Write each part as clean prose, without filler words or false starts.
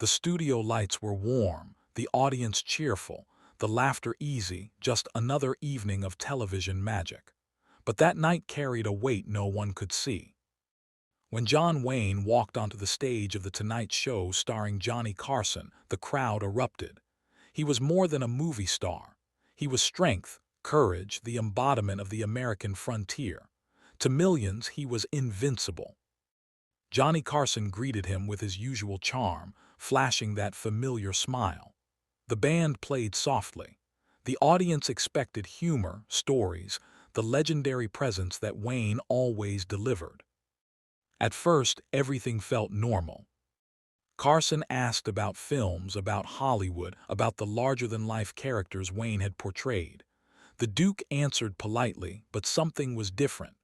The studio lights were warm, the audience cheerful, the laughter easy, just another evening of television magic. But that night carried a weight no one could see. When John Wayne walked onto the stage of The Tonight Show starring Johnny Carson, the crowd erupted. He was more than a movie star. He was strength, courage, the embodiment of the American frontier. To millions, he was invincible. Johnny Carson greeted him with his usual charm, flashing that familiar smile. The band played softly. The audience expected humor, stories, the legendary presence that Wayne always delivered. At first, everything felt normal. Carson asked about films, about Hollywood, about the larger-than-life characters Wayne had portrayed. The Duke answered politely, but something was different.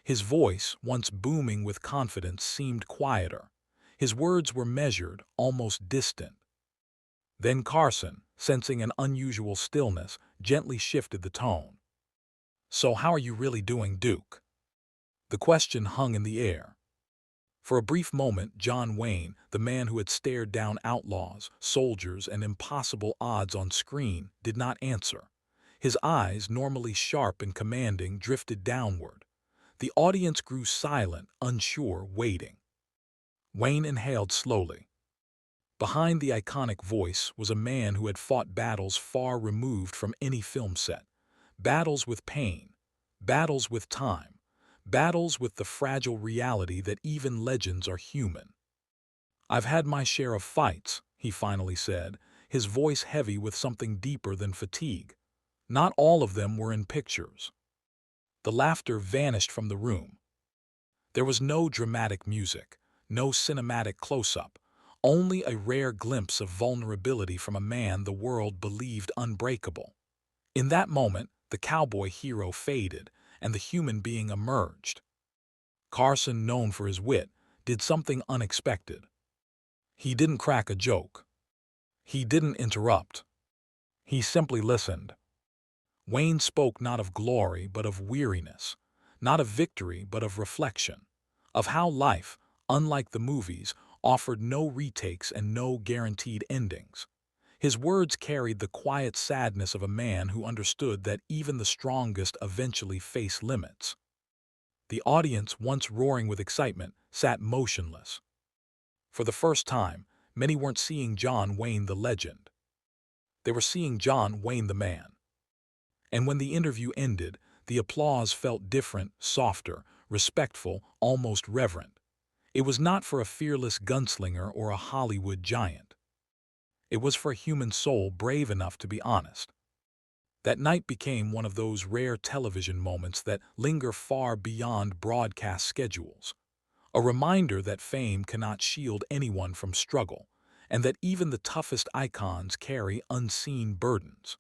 His voice, once booming with confidence, seemed quieter. His words were measured, almost distant. Then Carson, sensing an unusual stillness, gently shifted the tone. "So how are you really doing, Duke?" The question hung in the air. For a brief moment, John Wayne, the man who had stared down outlaws, soldiers, and impossible odds on screen, did not answer. His eyes, normally sharp and commanding, drifted downward. The audience grew silent, unsure, waiting. Wayne inhaled slowly. Behind the iconic voice was a man who had fought battles far removed from any film set. Battles with pain, battles with time, battles with the fragile reality that even legends are human. "I've had my share of fights," he finally said, his voice heavy with something deeper than fatigue. "Not all of them were in pictures." The laughter vanished from the room. There was no dramatic music, no cinematic close-up, only a rare glimpse of vulnerability from a man the world believed unbreakable. In that moment, the cowboy hero faded, and the human being emerged. Carson, known for his wit, did something unexpected. He didn't crack a joke. He didn't interrupt. He simply listened. Wayne spoke not of glory but of weariness, not of victory but of reflection, of how life, unlike the movies, offered no retakes and no guaranteed endings. His words carried the quiet sadness of a man who understood that even the strongest eventually face limits. The audience, once roaring with excitement, sat motionless. For the first time, many weren't seeing John Wayne the legend. They were seeing John Wayne the man. And when the interview ended, the applause felt different, softer, respectful, almost reverent. It was not for a fearless gunslinger or a Hollywood giant. It was for a human soul brave enough to be honest. That night became one of those rare television moments that linger far beyond broadcast schedules. A reminder that fame cannot shield anyone from struggle, and that even the toughest icons carry unseen burdens.